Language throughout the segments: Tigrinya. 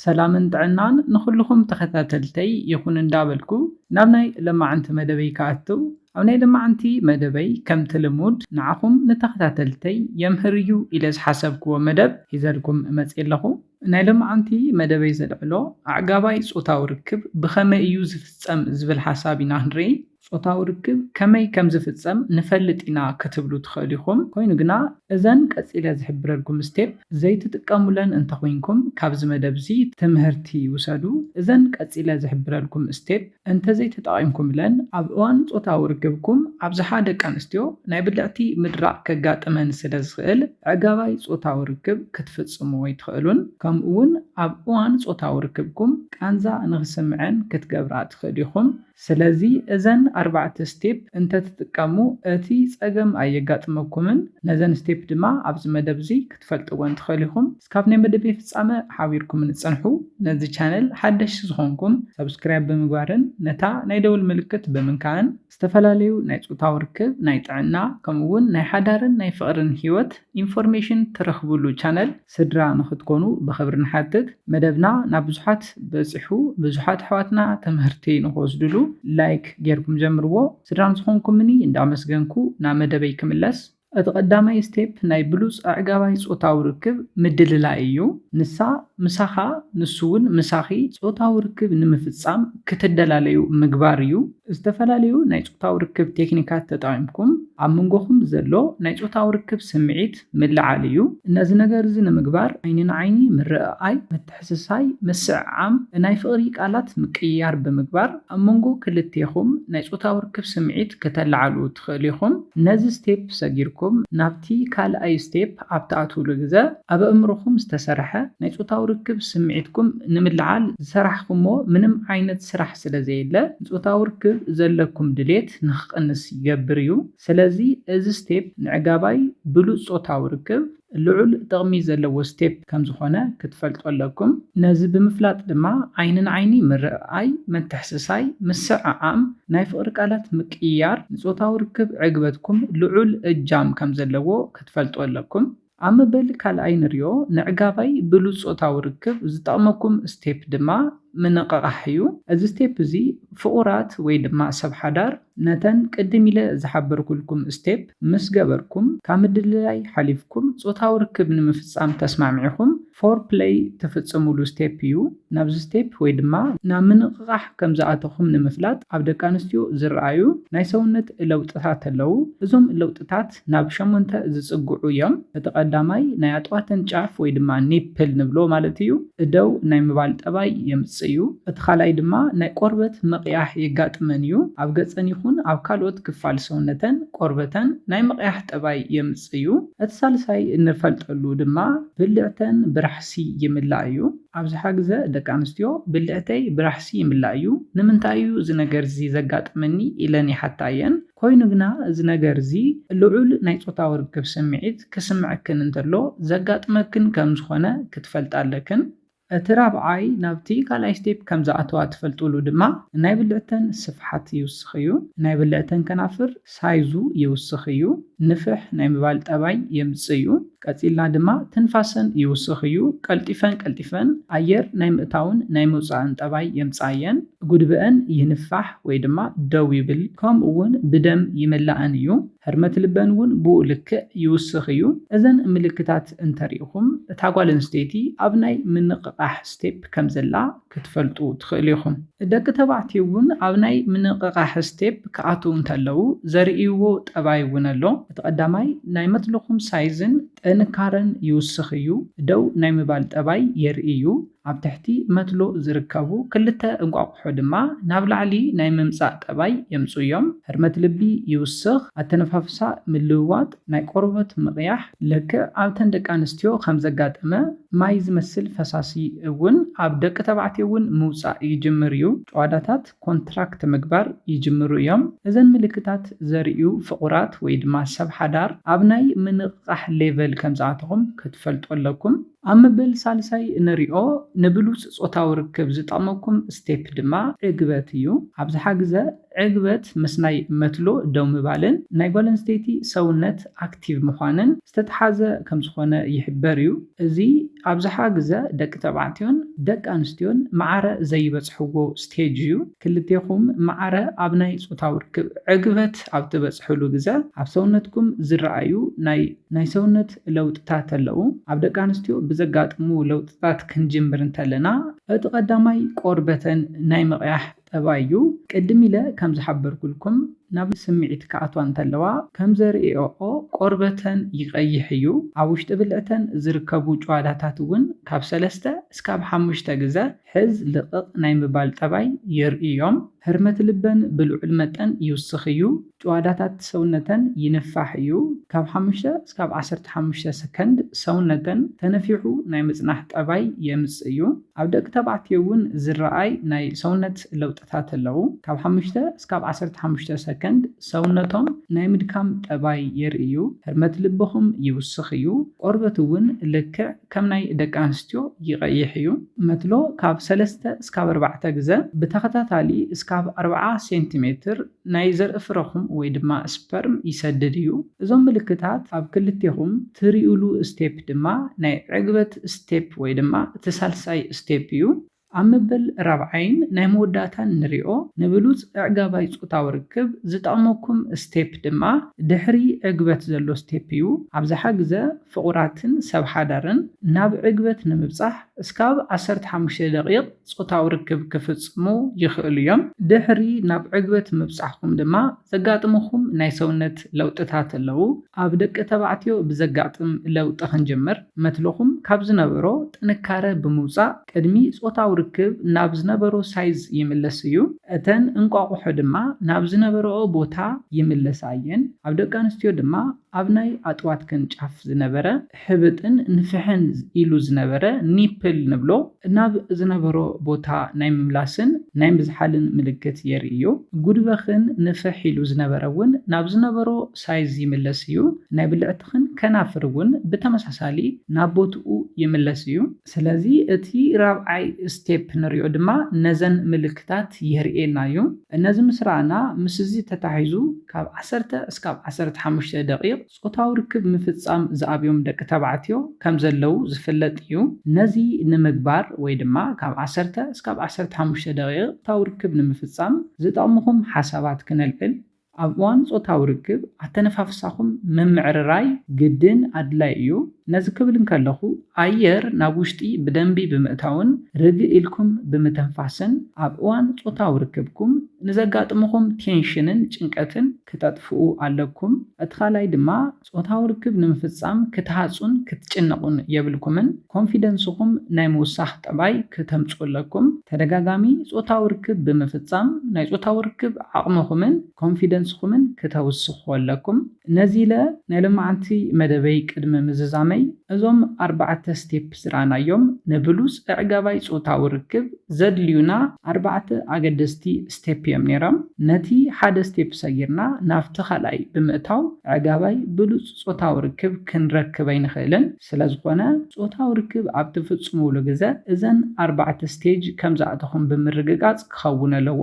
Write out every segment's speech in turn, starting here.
ሰላምን ጥዕናን ንኹልኩም ተኸታተልተይ ይኹን እንዳበልኩ ናብ ናይ ለማዓንቲ መደበይ ከኣትው ኣብ ናይ ለማዓንቲ መደበይ ከምቲ ልሙድ ንዓኹም ንተኸታተልተይ የምህርዩ ኢለ ዝሓሰብክዎ መደብ ሒዘልኩም መፅእ ኣለኹ። ናይ ለማዓንቲ መደበይ ዘልዕሎ ኣዕጋባይ ፆታዊ ርክብ ብኸመይ እዩ ዝፍፀም ዝብል ሓሳብ ኢና ንርኢ። ፆታዊ ርክብ ከመይ ከም ዝፍፀም ንፈልጥ ኢና ክትብሉ ትኽእሉ ኢኹም። ኮይኑ ግና እዘን ቀፂለ ዝሕብረልኩም ስቴፕ ዘይትጥቀሙለን እንተኮይንኩም ካብዚ መደብ እዚ ትምህርቲ ውሰዱ። እዘን ቀፂለ ዝሕብረልኩም ስቴፕ እንተዘይተጠቒምኩምለን ኣብ እዋን ፆታዊ ርክብኩም ኣብዝሓ ደቂ ኣንስትዮ ናይ ብልዕቲ ምድራቕ ከጋጥመን ስለ ዝኽእል ኣዕጋባይ ፆታዊ ርክብ ክትፍፅሙ ኣይትኽእሉን። ከምኡ እውን ኣብ እዋን ፆታዊ ርክብኩም ቃንዛ ንኽስምዐን ክትገብራ ትኽእሉ ኢኹም። ስለዚ እዘን 4 ስቴፕ እንተትጥቀሙ እቲ ፀገም ኣየጋጥመኩምን። ነዘን ስቴፕ ድማ ኣብዚ መደብ እዚ ክትፈልጥዎን ትኽእሉ ኢኹም። እስካብ ናይ መደበይ ፍፃመ ሓቢርኩም ንፀንሑ። ነዚ ቻነል ሓደሽቲ ዝኾንኩም ሰብስክራይብ ብምግባርን ነታ ናይ ደውል ምልክት ብምንካዕን ዝተፈላለዩ ናይ ፆታዊ ርክብ፣ ናይ ጥዕና ከምኡውን ናይ ሓዳርን ናይ ፍቕርን ሂወት ኢንፎርሜሽን ትረኽብሉ ቻነል ስድራ ንኽትኮኑ ብኽብሪ ንሓትት። መደብና ናብ ብዙሓት በፂሑ ብዙሓት ኣሕዋትና ትምህርቲ ንክወስድሉ ላይክ ጌርኩም ጀምርዎ። ስድራ ንዝኾንኩምኒ እንዳመስገንኩ ናብ መደበይ ክምለስ። እቲ ቀዳማይ ስቴፕ ናይ ብሉፅ ኣዕጋባይ ፆታዊ ርክብ ምድልላይ እዩ። ንሳ ምሳኻ ንሱ እውን ምሳኺ ፆታዊ ርክብ ንምፍፃም ክትደላለዩ ምግባር እዩ። ዝተፈላለዩ ናይ ፆታዊ ርክብ ቴክኒካት ተጠቒምኩም ኣብ መንጎኹም ዘሎ ናይ ፆታዊ ርክብ ስምዒት ምልዓል እዩ። ነዚ ነገር እዚ ንምግባር ዓይኒ ንዓይኒ ምርኣይ፣ ምትሕስሳይ፣ ምስዕዓም፣ ናይ ፍቕሪ ቃላት ምቅያር ብምግባር ኣብ መንጎ ክልቴኹም ናይ ፆታዊ ርክብ ስምዒት ከተለዓሉ ትኽእሉ ኢኹም። ነዚ ስቴፕ ሰጊርኩም ናብቲ ካልኣይ ስቴፕ ኣብ ተኣትውሉ ግዜ ኣብ ኣእምሮኹም ዝተሰርሐ ናይ ፆታዊ ርክብ ስምዒትኩም ንምልዓል ዝሰራሕኩሞ ምንም ዓይነት ስራሕ ስለ ዘየለ ፆታዊ ርክብ ዘለኩም ድሌት ንክቕንስ ይገብር እዩ። ስለዚ እዚ ስቴፕ ንዕጋባይ ብሉፅ ፆታዊ ርክብ ልዑል ጥቕሚ ዘለዎ ስቴፕ ከም ዝኾነ ክትፈልጡ ኣለኩም። ነዚ ብምፍላጥ ድማ ዓይኒ ንዓይኒ ምርኣይ፣ ምትሕስሳይ፣ ምስዕዓም፣ ናይ ፍቕሪ ቃላት ምቅያር ንፆታዊ ርክብ ዕግበትኩም ልዑል እጃም ከም ዘለዎ ክትፈልጡ ኣለኩም። ኣብ መበል ካልኣይ ንሪኦ ንዕጋባይ ብሉፅ ፆታዊ ርክብ ዝጠቕመኩም ስቴፕ ድማ ምንቕቓሕ እዩ። እዚ ስቴፕ እዚ ፍቑራት ወይ ድማ ሰብ ሓዳር ነተን ቅድም ኢለ ዝሓበርኩልኩም ስቴፕ ምስ ገበርኩም ካብ ምድልላይ ሓሊፍኩም ፆታዊ ርክብ ንምፍፃም ተስማዕሚዕኹም ፎር ፕሌይ ትፍፅሙሉ ስቴፕ እዩ። ናብዚ ስቴፕ ወይ ድማ ናብ ምንቕቓሕ ከም ዝኣተኹም ንምፍላጥ ኣብ ደቂ ኣንስትዮ ዝረኣዩ ናይ ሰውነት ለውጥታት ኣለው። እዞም ለውጥታት ናብ 8 ዝፅግዑ እዮም። እቲ ቀዳማይ ናይ ኣጥዋተን ጫፍ ወይ ድማ ኒፕል ንብሎ ማለት እዩ እደው ናይ ምባል ጠባይ የምፅእ እዩ። እቲ ካልኣይ ድማ ናይ ቆርበት መቕያሕ የጋጥመን እዩ። ኣብ ገፀን ይኹን ኣብ ካልኦት ክፋል ሰውነተን ቆርበተን ናይ መቕያሕ ጠባይ የምፅእ እዩ። እቲ ሳልሳይ እንፈልጠሉ ድማ ብልዕተን ብራሕሲ ይምላእ እዩ። ኣብዝሓ ግዜ ደቂ ኣንስትዮ ብልዕተይ ብራሕሲ ይምላእ እዩ ንምንታይ እዩ እዚ ነገር እዚ ዘጋጥመኒ ኢለን ይሓታ እየን። ኮይኑ ግና እዚ ነገር እዚ ልዑል ናይ ፆታዊ ርክብ ስምዒት ክስምዐክን እንተሎ ዘጋጥመክን ከም ዝኾነ ክትፈልጥ ኣለክን። እቲ ራብዓይ ናብቲ ካልኣይ ስቴፕ ከም ዝኣተዋ ትፈልጥሉ ድማ ናይ ብልዕተን ስፍሓት ይውስኽ እዩ። ናይ ብልዕተን ከናፍር ሳይዙ ይውስኽ እዩ። ንፍሕ ናይ ምባል ጠባይ የምፅእ እዩ። ቀፂልና ድማ ትንፋሰን ይውስኽ እዩ። ቀልጢፈን ኣየር ናይ ምእታውን ናይ ምውፃእን ጠባይ የምፃየን። ጉድብአን ይንፋሕ ወይ ድማ ደው ይብል። ከምኡ እውን ብደም ይምላእን እዩ። ሕርመት ልበን እውን ብኡ ልክዕ ይውስኽ እዩ። እዘን ምልክታት እንተሪኢኹም እታ ጓል ኣንስተይቲ ኣብ ናይ ምንቕቓሕ ስቴፕ ከም ዘላ ክትፈልጡ ትኽእሉ ኢኹም። ደቂ ተባዕትዮ እውን ኣብ ናይ ምንቕቓሕ ስቴፕ ክኣትው እንተለው ዘርእይዎ ጠባይ እውን ኣሎ። እቲ ቀዳማይ ናይ መትለኹም ሳይዝን ጥንካረን ይውስኽ እዩ። ደው ናይ ምባል ጠባይ የርኢ እዩ። ኣብ ትሕቲ መትሎ ዝርከቡ ክልተ እንቋቑሖ ድማ ናብ ላዕሊ ናይ ምምፃእ ጠባይ የምፅኡ እዮም። ሕርመት ልቢ ይውስኽ። ኣተነፋፍሳ ምልውዋጥ፣ ናይ ቆርበት ምቕያሕ ልክዕ ኣብተን ደቂ ኣንስትዮ ከም ዘጋጠመ ማይ ዝመስል ፈሳሲ እውን ኣብ ደቂ ተባዕትዮ እውን ምውፃእ ይጅምር እዩ። ጨዋዳታት ኮንትራክት ምግባር ይጅምሩ እዮም። እዘን ምልክታት ዘርእዩ ፍቑራት ወይ ድማ ሰብ ሓዳር ኣብ ናይ ምንቕቓሕ ሌቨል ከም ዝኣተኹም ክትፈልጡ ኣለኩም። ኣብ መበል ሳልሳይ ንሪኦ ንብሉፅ ፆታዊ ርክብ ዝጠቕመኩም ስቴፕ ድማ ዕግበት እዩ። ኣብዝሓ ግዜ ዕግበት ምስ ናይ መትሎ ደው ምባልን ናይ ጓል ኣንስተይቲ ሰውነት ኣክቲቭ ምዃንን ዝተተሓዘ ከም ዝኾነ ይሕበር እዩ። እዚ ኣብዝሓ ግዜ ደቂ ተባዕትዮን ደቂ ኣንስትዮን ማዕረ ዘይበፅሕዎ ስቴጅ እዩ። ክልቴኹም ማዕረ ኣብ ናይ ፆታዊ ርክብ ዕግበት ኣብ ትበፅሕሉ ግዜ ኣብ ሰውነትኩም ዝረኣዩ ናይ ሰውነት ለውጥታት ኣለዉ። ኣብ ደቂ ኣንስትዮ ብዘጋጥሙ ለውጥታት ክንጅምር እንተለና እቲ ቀዳማይ ቆርበተን ናይ ምቕያሕ ጠባይ እዩ። ቅድም ኢለ ከም ዝሓበርኩልኩም ናብ ስምዒት ክኣትዋ እንተለዋ ከም ዘርእዮ ቆርበተን ይቐይሕ እዩ። ኣብ ውሽጢ ብልዕተን ዝርከቡ ጭዋዳታት እውን ካብ 3 እስካብ 5 ግዜ ሕዝ ልቕቕ ናይ ምባል ጠባይ የርእዮም። ህርመት ልበን ብልዑል መጠን ይውስኽ እዩ። ጭዋዳታት ሰውነተን ይንፋሕ እዩ። ካብ 5 እስካብ 15 ሰከንድ ሰውነተን ተነፊሑ ናይ ምጽናሕ ጠባይ የምጽእ እዩ። ኣብ ደቂ ተባዕትዮ እውን ዝረኣይ ናይ ሰውነት ለውጥታት ኣለዉ። ካብ 5 እስካብ 15 ሰከንድ ሰውነቶም ናይ ምድካም ጠባይ የርእዩ። ህርመት ልብኹም ይውስኽ እዩ። ቆርበት እውን ልክዕ ከም ናይ ደቂ ኣንስትዮ ይቐይሕ እዩ። መትሎ ካብ 3 እስካብ 4 ግዜ ብተኸታታሊ እስካብ 40 ሴንቲሜትር ናይ ዘርኢ ፍረኹም ወይ ድማ ስፐርም ይሰድድ እዩ። እዞም ምልክታት ኣብ ክልቴኹም ትሪእሉ ስቴፕ ድማ ናይ ዕግበት ስቴፕ ወይ ድማ እቲ ሳልሳይ ስቴፕ እዩ። ኣብ መበል 4ን ናይ መወዳእታን ንሪኦ ንብሉፅ ዕጋባይ ፆታዊ ርክብ ዝጠቕመኩም ስቴፕ ድማ ድሕሪ ዕግበት ዘሎ ስቴፕ እዩ። ኣብዝሓ ግዜ ፍቑራትን ሰብ ሓዳርን ናብ ዕግበት ንምብፃሕ እስካብ 15 ደቂቕ ፆታዊ ርክብ ክፍፅሙ ይኽእሉ እዮም። ድሕሪ ናብ ዕግበት ምብፃሕኩም ድማ ዘጋጥምኩም ናይ ሰውነት ለውጥታት ኣለዉ። ኣብ ደቂ ተባዕትዮ ብዘጋጥም ለውጢ ክንጅምር መትለኹም ካብ ዝነበሮ ጥንካረ ብምውፃእ ቅድሚ ፆታዊ ርክብ ናብ ዝነበሮ ሳይዝ ይምለስ እዩ። እተን እንቋቑሖ ድማ ናብ ዝነበረኦ ቦታ ይምለሳ እየን። ኣብ ደቂ ኣንስትዮ ድማ ኣብ ናይ ኣጥዋትከን ጫፍ ዝነበረ ሕብጥን ንፍሕን ኢሉ ዝነበረ ኒፕል ንብሎ ናብ ዝነበሮ ቦታ ናይ ምምላስን ናይ ምዝሓልን ምልክት የርኢ እዩ። ጉድበኽን ንፍሕ ኢሉ ዝነበረ እውን ናብ ዝነበሮ ሳይዝ ይምለስ እዩ። ናይ ብልዕትኽን ከናፍር እውን ብተመሳሳሊ ናብ ቦትኡ ይምለስ እዩ። ስለዚ እቲ ራብዓይ ስቴፕ ንሪኦ ድማ ነዘን ምልክታት የርእየና እዩ። እነዚ ምስ ረኣና ምስ እዚ ተታሒዙ ካብ 10 እስካብ 15 ደቂቕ ፆታዊ ርክብ ምፍፃም ዝኣብዮም ደቂ ተባዕትዮ ከም ዘለው ዝፍለጥ እዩ። ነዚ ንምግባር ወይ ድማ ካብ 10 እስካብ 15 ደቂቕ ፆታዊ ርክብ ንምፍፃም ዝጠቕምኩም ሓሳባት ክነልዕል። ኣብ እዋን ፆታዊ ርክብ ኣተነፋፍሳኹም ምምዕርራይ ግድን ኣድላይ እዩ። ነዚ ክብል እንከለኹ ኣየር ናብ ውሽጢ ብደንቢ ብምእታውን ርግእ ኢልኩም ብምተንፋስን ኣብ እዋን ፆታዊ ርክብኩም ንዘጋጥምኩም ቴንሽንን ጭንቀትን ክተጥፍኡ ኣለኩም። እቲ ካልኣይ ድማ ፆታዊ ርክብ ንምፍፃም ክትሃፁን ክትጭነቁን የብልኩምን ኮንፊደንስኩም ናይ ምውሳኽ ጠባይ ክተምፁ ኣለኩም። ተደጋጋሚ ፆታዊ ርክብ ብምፍፃም ናይ ፆታዊ ርክብ ዓቕምኹምን ኮንፊደንስኩምን ክተውስኹ ኣለኩም። ነዚ ኢለ ናይ ሎማዓንቲ መደበይ ቅድሚ ምዝዛመይ እዞም 4 ስቴፕ ዝረኣናዮም ንብሉፅ ዕጋባይ ፆታዊ ርክብ ዘድልዩና 4 ኣገደስቲ ስቴፕ እዮም ነይሮም። ነቲ ሓደ ስቴፕ ሰጊርና ናብቲ ካልኣይ ብምእታው ዕጋባይ ብሉፅ ፆታዊ ርክብ ክንረክብ ኣይንኽእልን። ስለዝኾነ ፆታዊ ርክብ ኣብ ትፍፅሙሉ ግዜ እዘን 4 ስቴጅ ከም ዝኣተኹም ብምርግጋፅ ክኸውን ኣለዎ።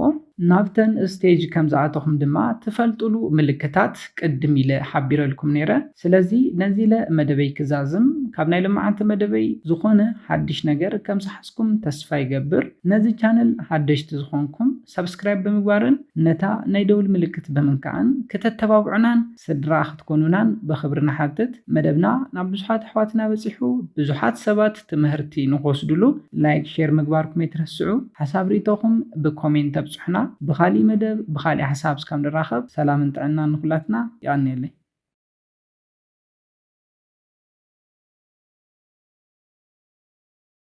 ናብተን ስቴጅ ከም ዝኣተኹም ድማ ትፈልጥሉ ምልክታት ቅድም ኢለ ሓቢረልኩም ነይረ። ስለዚ ነዚ ኢለ መደበይ ክዛዝም ካብ ናይ ሎማዓንቲ መደበይ ዝኾነ ሓድሽ ነገር ከም ዝሓዝኩም ተስፋ ይገብር። ነዚ ቻነል ሓደሽቲ ዝኾንኩም ሰብስክራይብ ብምግባርን ነታ ናይ ደውል ምልክት ብምንካዕን ክተተባብዑናን ስድራ ክትኮኑናን ብኽብሪ ንሓትት። መደብና ናብ ብዙሓት ኣሕዋትና በፂሑ ብዙሓት ሰባት ትምህርቲ ንክወስድሉ ላይክ ሼር ምግባርኩም ኣይትረስዑ። ሓሳብ ሪኢቶኹም ብኮሜንት ኣብፅሑና። ብኻሊእ መደብ ብኻሊእ ሓሳብ እስካብ ንራኸብ ሰላምን ጥዕናን ንኹላትና ይቀኒየለይ።